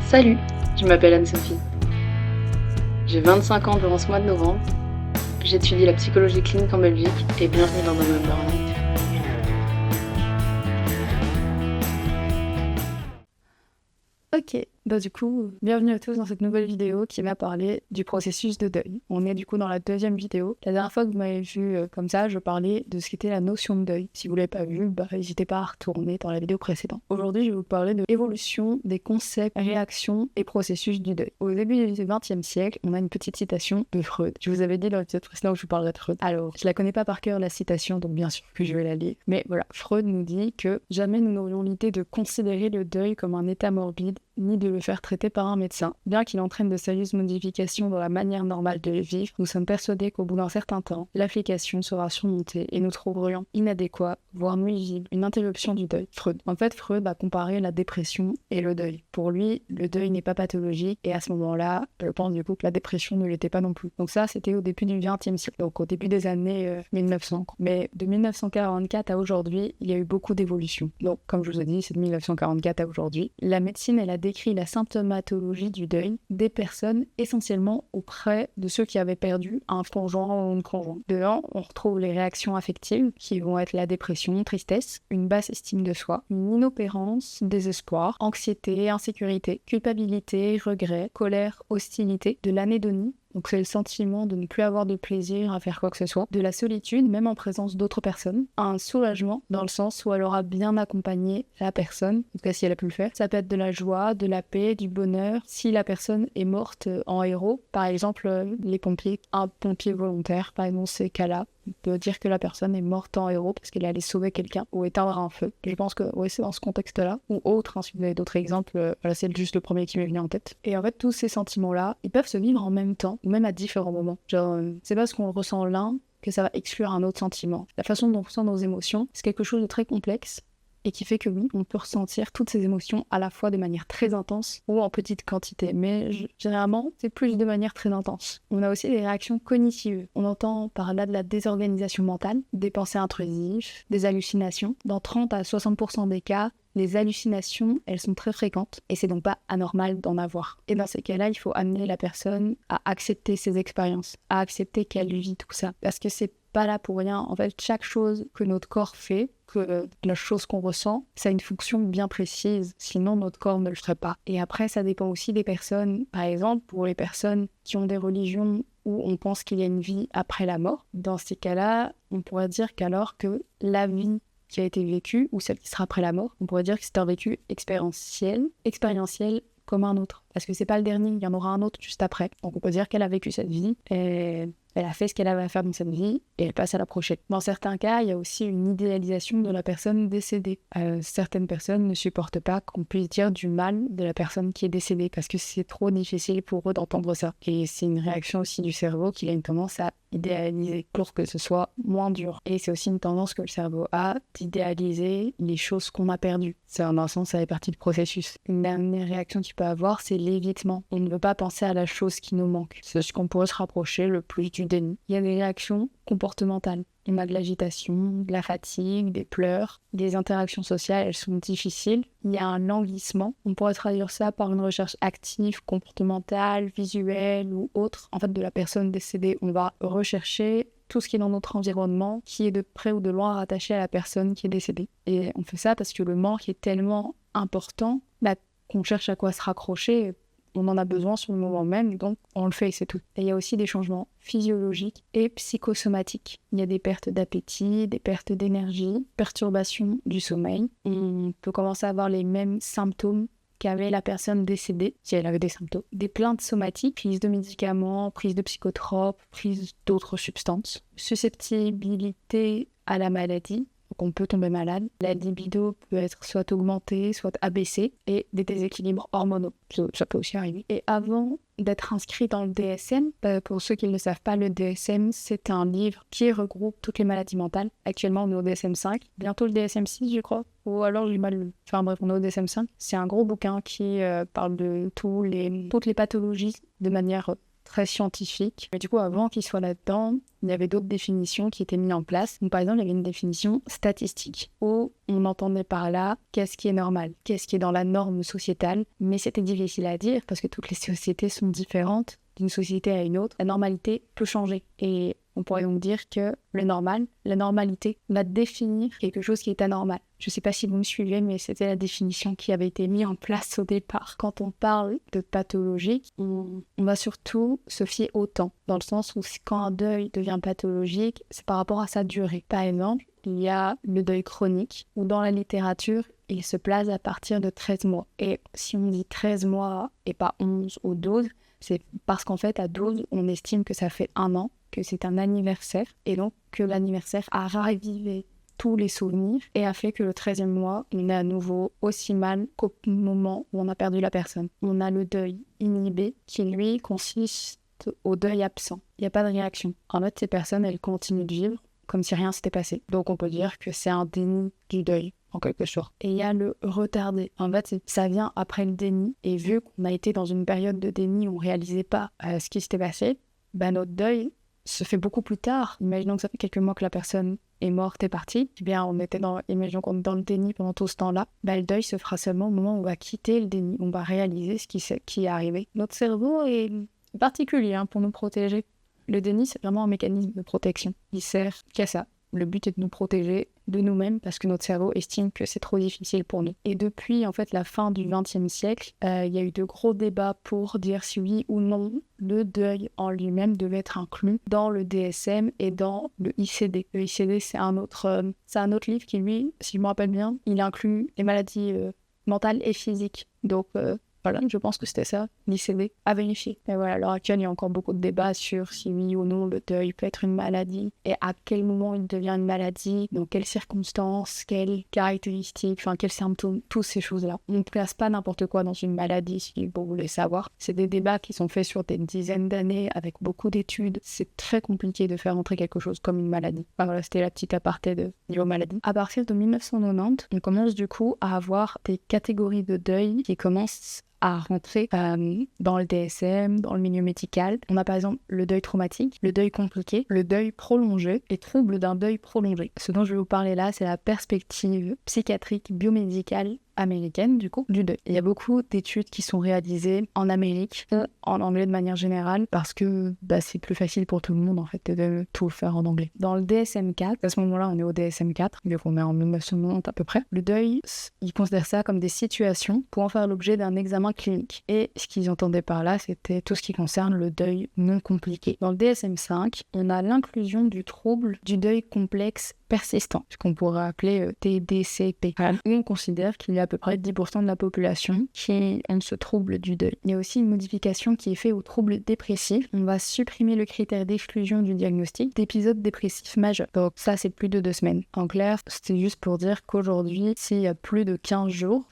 Salut, je m'appelle Anne-Sophie. J'ai 25 ans durant ce mois de novembre. J'étudie la psychologie clinique en Belgique et bienvenue dans Domaine Burnout. Ok, du coup, bienvenue à tous dans cette nouvelle vidéo qui va parler du processus de deuil. On est du coup dans la deuxième vidéo. La dernière fois que vous m'avez vu comme ça, je parlais de ce qu'était la notion de deuil. Si vous ne l'avez pas vu, n'hésitez pas à retourner dans la vidéo précédente. Aujourd'hui, je vais vous parler de l'évolution des concepts, réactions et processus du deuil. Au début du XXe siècle, on a une petite citation de Freud. Je vous avais dit dans l'épisode précédent que je vous parlerai de Freud. Alors, je la connais pas par cœur la citation, donc bien sûr que je vais la lire. Mais voilà, Freud nous dit que jamais nous n'aurions l'idée de considérer le deuil comme un état morbide, ni de le faire traiter par un médecin. Bien qu'il entraîne de sérieuses modifications dans la manière normale de le vivre, nous sommes persuadés qu'au bout d'un certain temps, l'application sera surmontée et nous trouverions inadéquat, voire nuisible, une interruption du deuil. Freud. En fait, Freud a comparé la dépression et le deuil. Pour lui, le deuil n'est pas pathologique et à ce moment-là, je pense du coup que la dépression ne l'était pas non plus. Donc ça, c'était au début du XXe siècle, donc au début des années 1900. Mais de 1944 à aujourd'hui, il y a eu beaucoup d'évolutions. Donc, comme je vous ai dit, c'est de 1944 à aujourd'hui. La médecine, elle a décrit la symptomatologie du deuil des personnes essentiellement auprès de ceux qui avaient perdu un conjoint ou une conjointe. Dedans, on retrouve les réactions affectives qui vont être la dépression, tristesse, une basse estime de soi, une inopérance, désespoir, anxiété, insécurité, culpabilité, regret, colère, hostilité, de l'anédonie. Donc c'est le sentiment de ne plus avoir de plaisir à faire quoi que ce soit, de la solitude, même en présence d'autres personnes, un soulagement dans le sens où elle aura bien accompagné la personne, en tout cas si elle a pu le faire. Ça peut être de la joie, de la paix, du bonheur. Si la personne est morte en héros, par exemple les pompiers, un pompier volontaire, par exemple ces cas-là, on peut dire que la personne est morte en héros parce qu'elle allait sauver quelqu'un ou éteindre un feu. Je pense que oui, c'est dans ce contexte-là. Ou autre, si vous avez d'autres exemples, voilà, c'est juste le premier qui m'est venu en tête. Et en fait, tous ces sentiments-là, ils peuvent se vivre en même temps ou même à différents moments. Genre, c'est parce qu'on ressent l'un que ça va exclure un autre sentiment. La façon dont on ressent nos émotions, c'est quelque chose de très complexe et qui fait que oui, on peut ressentir toutes ces émotions à la fois de manière très intense ou en petite quantité. Mais généralement, c'est plus de manière très intense. On a aussi des réactions cognitives. On entend par là de la désorganisation mentale, des pensées intrusives, des hallucinations. Dans 30 à 60% des cas, les hallucinations, elles sont très fréquentes et c'est donc pas anormal d'en avoir. Et dans ces cas-là, il faut amener la personne à accepter ses expériences, à accepter qu'elle vit tout ça. Parce que c'est pas là pour rien. En fait, chaque chose que notre corps fait, que la chose qu'on ressent, ça a une fonction bien précise. Sinon, notre corps ne le ferait pas. Et après, ça dépend aussi des personnes. Par exemple, pour les personnes qui ont des religions où on pense qu'il y a une vie après la mort, dans ces cas-là, on pourrait dire qu'alors que la vie qui a été vécue, ou celle qui sera après la mort, on pourrait dire que c'est un vécu expérientiel comme un autre. Parce que c'est pas le dernier, il y en aura un autre juste après. Donc on peut dire qu'elle a vécu cette vie, et elle a fait ce qu'elle avait à faire dans cette vie, et elle passe à la prochaine. Dans certains cas, il y a aussi une idéalisation de la personne décédée. Certaines personnes ne supportent pas qu'on puisse dire du mal de la personne qui est décédée, parce que c'est trop difficile pour eux d'entendre ça. Et c'est une réaction aussi du cerveau qu'il a une tendance à idéaliser pour que ce soit moins dur. Et c'est aussi une tendance que le cerveau a d'idéaliser les choses qu'on a perdues. C'est dans un sens, ça fait partie du processus. Une dernière réaction qu'il peut avoir, c'est l'évitement. On ne veut pas penser à la chose qui nous manque. C'est ce qu'on pourrait se rapprocher le plus du déni. Il y a des réactions comportementales. On a de l'agitation, de la fatigue, des pleurs, des interactions sociales, elles sont difficiles. Il y a un languissement. On pourrait traduire ça par une recherche active, comportementale, visuelle ou autre. En fait, de la personne décédée, on va rechercher tout ce qui est dans notre environnement, qui est de près ou de loin rattaché à la personne qui est décédée. Et on fait ça parce que le manque est tellement important qu'on cherche à quoi se raccrocher. On en a besoin sur le moment même, donc on le fait et c'est tout. Et il y a aussi des changements physiologiques et psychosomatiques. Il y a des pertes d'appétit, des pertes d'énergie, perturbations du sommeil. On peut commencer à avoir les mêmes symptômes qu'avait la personne décédée, si elle avait des symptômes. Des plaintes somatiques, prise de médicaments, prise de psychotropes, prise d'autres substances. Susceptibilité à la maladie. Donc on peut tomber malade. La libido peut être soit augmentée, soit abaissée, et des déséquilibres hormonaux. Ça peut aussi arriver. Et avant d'être inscrit dans le DSM, pour ceux qui ne le savent pas, le DSM, c'est un livre qui regroupe toutes les maladies mentales. Actuellement, on est au DSM 5, bientôt le DSM 6, je crois. Ou alors j'ai mal... Enfin bref, on est au DSM 5. C'est un gros bouquin qui parle de toutes les pathologies de manière très scientifique. Mais du coup, avant qu'il soit là-dedans, il y avait d'autres définitions qui étaient mises en place. Donc, par exemple, il y avait une définition statistique où on entendait par là qu'est-ce qui est normal, qu'est-ce qui est dans la norme sociétale. Mais c'était difficile à dire parce que toutes les sociétés sont différentes d'une société à une autre. La normalité peut changer et on pourrait donc dire que le normal, la normalité, va définir quelque chose qui est anormal. Je ne sais pas si vous me suivez, mais c'était la définition qui avait été mise en place au départ. Quand on parle de pathologique, on va surtout se fier au temps, dans le sens où quand un deuil devient pathologique, c'est par rapport à sa durée. Par exemple, il y a le deuil chronique, où dans la littérature, il se place à partir de 13 mois. Et si on dit 13 mois et pas 11 ou 12, c'est parce qu'en fait, à 12, on estime que ça fait 1 an, que c'est un anniversaire, et donc que l'anniversaire a ravivé tous les souvenirs et a fait que le 13e mois, on est à nouveau aussi mal qu'au moment où on a perdu la personne. On a le deuil inhibé qui, lui, consiste au deuil absent. Il n'y a pas de réaction. En fait, ces personnes, elles continuent de vivre comme si rien s'était passé. Donc, on peut dire que c'est un déni du deuil, en quelque sorte. Et il y a le retardé. En fait, ça vient après le déni. Et vu qu'on a été dans une période de déni où on ne réalisait pas ce qui s'était passé, notre deuil se fait beaucoup plus tard. Imaginons que ça fait quelques mois que la personne est morte et partie. Eh bien, imaginons qu'on est dans le déni pendant tout ce temps-là. Le deuil se fera seulement au moment où on va quitter le déni. On va réaliser ce qui est arrivé. Notre cerveau est particulier pour nous protéger. Le déni, c'est vraiment un mécanisme de protection. Il sert qu'à ça. Le but est de nous protéger de nous-mêmes parce que notre cerveau estime que c'est trop difficile pour nous. Et depuis en fait la fin du XXe siècle, il y a eu de gros débats pour dire si oui ou non le deuil en lui-même devait être inclus dans le DSM et dans le ICD. Le ICD, c'est un autre livre qui, lui, si je me rappelle bien, il inclut les maladies mentales et physiques. Donc voilà, je pense que c'était ça, l'ICD, à vérifier. Et voilà, à l'heure actuelle, il y a encore beaucoup de débats sur si oui ou non le deuil peut être une maladie et à quel moment il devient une maladie, dans quelles circonstances, quelles caractéristiques, quels symptômes, toutes ces choses-là. On ne place pas n'importe quoi dans une maladie, si vous voulez savoir. C'est des débats qui sont faits sur des dizaines d'années avec beaucoup d'études. C'est très compliqué de faire entrer quelque chose comme une maladie. Voilà, c'était la petite aparté de niveau maladie. À partir de 1990, on commence du coup à avoir des catégories de deuil qui commencent à rentrer dans le DSM, dans le milieu médical. On a par exemple le deuil traumatique, le deuil compliqué, le deuil prolongé et troubles d'un deuil prolongé. Ce dont je vais vous parler là, c'est la perspective psychiatrique biomédicale américaine du deuil. Il y a beaucoup d'études qui sont réalisées en Amérique ou en anglais de manière générale parce que c'est plus facile pour tout le monde en fait de tout faire en anglais. Dans le DSM-4, à ce moment-là on est au DSM-4, vu qu'on est en 1990 à peu près, le deuil, ils considèrent ça comme des situations pouvant faire l'objet d'un examen clinique. Et ce qu'ils entendaient par là, c'était tout ce qui concerne le deuil non compliqué. Dans le DSM-5, on a l'inclusion du trouble du deuil complexe persistant, ce qu'on pourrait appeler TDCP. Où on considère qu'il y a à peu près 10% de la population qui ont ce trouble du deuil. Il y a aussi une modification qui est faite au trouble dépressif. On va supprimer le critère d'exclusion du diagnostic d'épisode dépressif majeur. Donc ça, c'est plus de 2 semaines. En clair, c'était juste pour dire qu'aujourd'hui, s'il y a plus de 15 jours,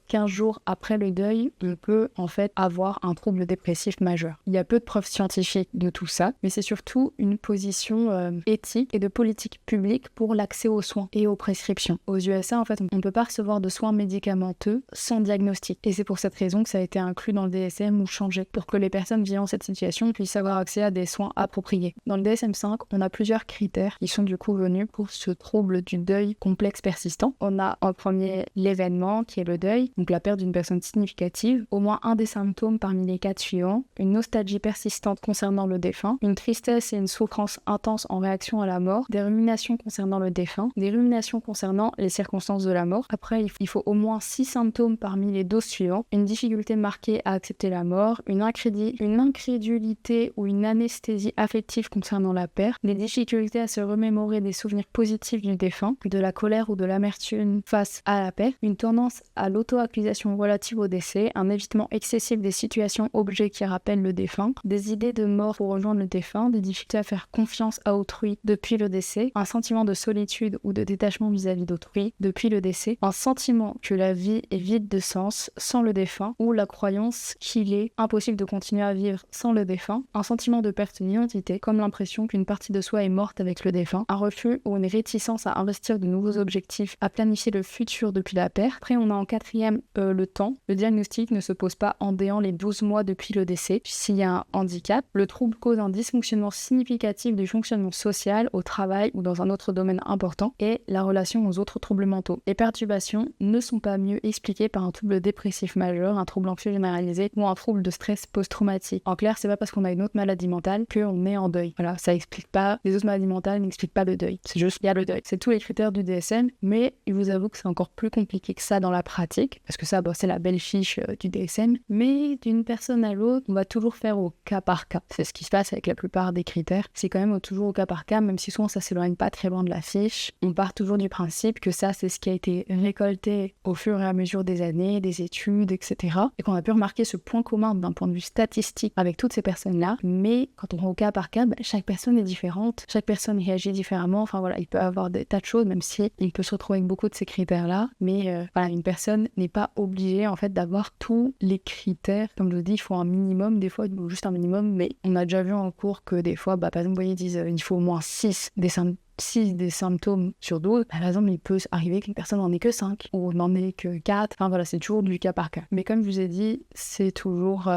15 jours après le deuil, on peut en fait avoir un trouble dépressif majeur. Il y a peu de preuves scientifiques de tout ça, mais c'est surtout une position éthique et de politique publique pour l'accès aux soins et aux prescriptions. Aux USA, en fait, on ne peut pas recevoir de soins médicamenteux sans diagnostic. Et c'est pour cette raison que ça a été inclus dans le DSM ou changé, pour que les personnes vivant cette situation puissent avoir accès à des soins appropriés. Dans le DSM-5, on a plusieurs critères qui sont du coup venus pour ce trouble du deuil complexe persistant. On a en premier l'événement qui est le deuil, donc la perte d'une personne significative, au moins un des symptômes parmi les 4 suivants, une nostalgie persistante concernant le défunt, une tristesse et une souffrance intense en réaction à la mort, des ruminations concernant le défunt, des ruminations concernant les circonstances de la mort. Après, il faut au moins 6 symptômes parmi les 12 suivants, une difficulté marquée à accepter la mort, une incrédulité ou une anesthésie affective concernant la perte, des difficultés à se remémorer des souvenirs positifs du défunt, de la colère ou de l'amertume face à la perte, une tendance à l'auto-accusation relative au décès, un évitement excessif des situations objets qui rappellent le défunt, des idées de mort pour rejoindre le défunt, des difficultés à faire confiance à autrui depuis le décès, un sentiment sentiment de solitude ou de détachement vis-à-vis d'autrui depuis le décès, un sentiment que la vie est vide de sens sans le défunt, ou la croyance qu'il est impossible de continuer à vivre sans le défunt, un sentiment de perte d'identité, comme l'impression qu'une partie de soi est morte avec le défunt, un refus ou une réticence à investir de nouveaux objectifs, à planifier le futur depuis la perte. Après, on a en quatrième le temps. Le diagnostic ne se pose pas en déant les 12 mois depuis le décès. S'il y a un handicap, le trouble cause un dysfonctionnement significatif du fonctionnement social, au travail ou dans un autre domaine important, et la relation aux autres troubles mentaux. Les perturbations ne sont pas mieux expliquées par un trouble dépressif majeur, un trouble anxieux généralisé ou un trouble de stress post-traumatique. En clair, c'est pas parce qu'on a une autre maladie mentale qu'on est en deuil. Voilà, ça explique pas, les autres maladies mentales n'expliquent pas le deuil. C'est juste, il y a le deuil. C'est tous les critères du DSM, mais il vous avoue que c'est encore plus compliqué que ça dans la pratique, parce que ça, c'est la belle fiche du DSM, mais d'une personne à l'autre, on va toujours faire au cas par cas. C'est ce qui se passe avec la plupart des critères. C'est quand même toujours au cas par cas, même si souvent ça s'éloigne pas très loin de la fiche. On part toujours du principe que ça, c'est ce qui a été récolté au fur et à mesure des années, des études, etc. Et qu'on a pu remarquer ce point commun d'un point de vue statistique avec toutes ces personnes-là. Mais quand on prend au cas par cas, chaque personne est différente, chaque personne réagit différemment. Enfin voilà, il peut y avoir des tas de choses, même si il peut se retrouver avec beaucoup de ces critères-là. Mais voilà, une personne n'est pas obligée en fait d'avoir tous les critères. Comme je vous dis, il faut un minimum, des fois juste un minimum, mais on a déjà vu en cours que des fois, par exemple, vous voyez, ils disent il faut au moins 6 des symptômes sur 12, par exemple, il peut arriver qu'une personne n'en ait que 5 ou n'en ait que 4. Enfin voilà, c'est toujours du cas par cas. Mais comme je vous ai dit, c'est toujours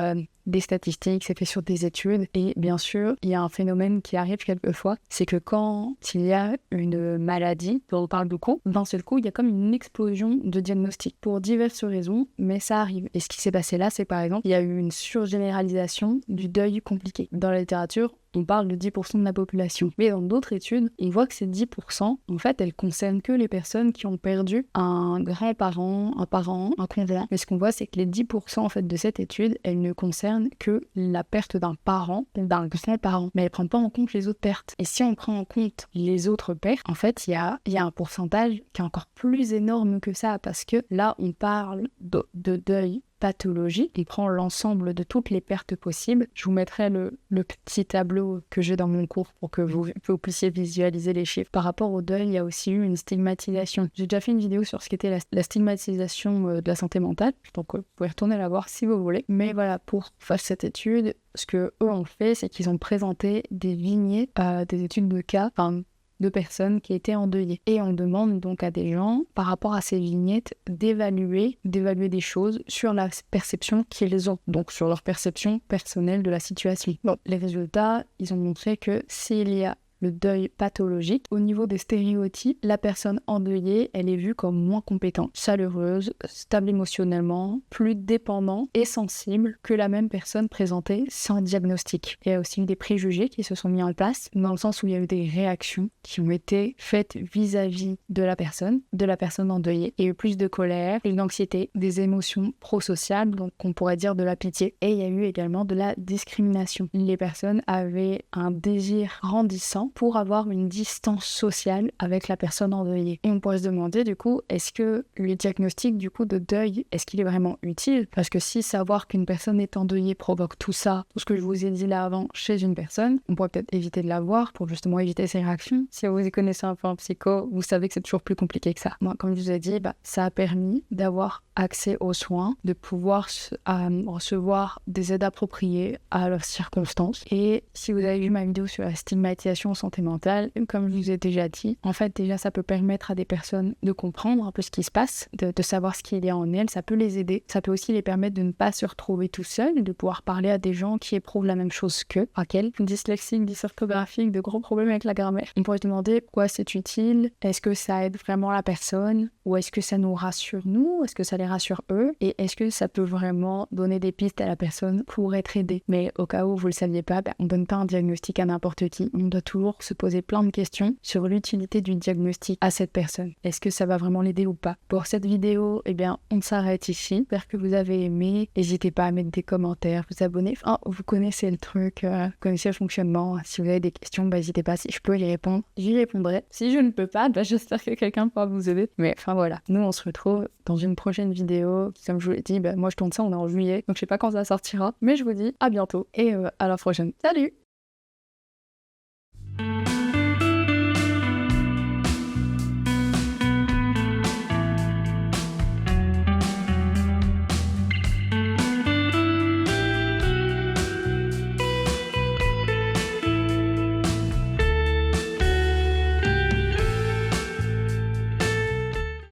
des statistiques, c'est fait sur des études. Et bien sûr, il y a un phénomène qui arrive quelquefois, c'est que quand il y a une maladie, dont on parle beaucoup, d'un seul coup, il y a comme une explosion de diagnostics pour diverses raisons, mais ça arrive. Et ce qui s'est passé là, c'est par exemple, il y a eu une surgénéralisation du deuil compliqué. Dans la littérature, on parle de 10% de la population. Mais dans d'autres études, on voit que ces 10%, en fait, elles concernent que les personnes qui ont perdu un grand-parent, un parent, un conjoint. Mais ce qu'on voit, c'est que les 10% en fait de cette étude, elles ne concernent que la perte d'un parent, d'un grand-parent. Mais elles ne prennent pas en compte les autres pertes. Et si on prend en compte les autres pertes, en fait, il y a un pourcentage qui est encore plus énorme que ça, parce que là, on parle de deuil pathologie, il prend l'ensemble de toutes les pertes possibles. Je vous mettrai le petit tableau que j'ai dans mon cours pour que vous puissiez visualiser les chiffres. Par rapport au deuil, il y a aussi eu une stigmatisation. J'ai déjà fait une vidéo sur ce qu'était la stigmatisation de la santé mentale, donc vous pouvez retourner la voir si vous voulez. Mais voilà, pour faire cette étude, ce que eux ont fait, c'est qu'ils ont présenté des vignettes, des études de cas, de personnes qui étaient endeuillées. Et on demande donc à des gens, par rapport à ces vignettes, d'évaluer des choses sur la perception qu'ils ont, donc sur leur perception personnelle de la situation. Bon, les résultats, ils ont montré que s'il y a le deuil pathologique, au niveau des stéréotypes, la personne endeuillée, elle est vue comme moins compétente, chaleureuse, stable émotionnellement, plus dépendante et sensible que la même personne présentée sans diagnostic. Il y a aussi eu des préjugés qui se sont mis en place, dans le sens où il y a eu des réactions qui ont été faites vis-à-vis de la personne endeuillée. Il y a eu plus de colère, plus d'anxiété, des émotions prosociales, donc on pourrait dire de la pitié. Et il y a eu également de la discrimination. Les personnes avaient un désir grandissant pour avoir une distance sociale avec la personne endeuillée. Et on pourrait se demander du coup, est-ce que le diagnostic du coup de deuil, est-ce qu'il est vraiment utile? Parce que si savoir qu'une personne est endeuillée provoque tout ça, tout ce que je vous ai dit là avant chez une personne, on pourrait peut-être éviter de la voir pour justement éviter ces réactions. Si vous y connaissez un peu en psycho, vous savez que c'est toujours plus compliqué que ça. Moi, comme je vous ai dit, ça a permis d'avoir accès aux soins, de pouvoir recevoir des aides appropriées à leurs circonstances. Et si vous avez vu ma vidéo sur la stigmatisation en santé mentale, comme je vous ai déjà dit, en fait déjà ça peut permettre à des personnes de comprendre un peu ce qui se passe, de savoir ce qu'il y a en elles, ça peut les aider, ça peut aussi les permettre de ne pas se retrouver tout seuls, de pouvoir parler à des gens qui éprouvent la même chose qu'eux, dyslexiques, dysorthographiques, de gros problèmes avec la grammaire. On pourrait se demander pourquoi c'est utile, est-ce que ça aide vraiment la personne, ou est-ce que ça nous rassure nous, est-ce que ça les rassure eux, et est-ce que ça peut vraiment donner des pistes à la personne pour être aidée. Mais au cas où vous le saviez pas, on donne pas un diagnostic à n'importe qui, on doit toujours se poser plein de questions sur l'utilité du diagnostic à cette personne. Est-ce que ça va vraiment l'aider ou pas? Pour cette vidéo, on s'arrête ici. J'espère que vous avez aimé. N'hésitez pas à mettre des commentaires, vous abonner. Vous connaissez le truc, vous connaissez le fonctionnement. Si vous avez des questions, n'hésitez pas. Si je peux y répondre, j'y répondrai. Si je ne peux pas, j'espère que quelqu'un pourra vous aider. Mais voilà, nous on se retrouve dans une prochaine vidéo. Comme je vous l'ai dit, moi je tourne ça, on est en juillet, donc je sais pas quand ça sortira. Mais je vous dis à bientôt et à la prochaine. Salut!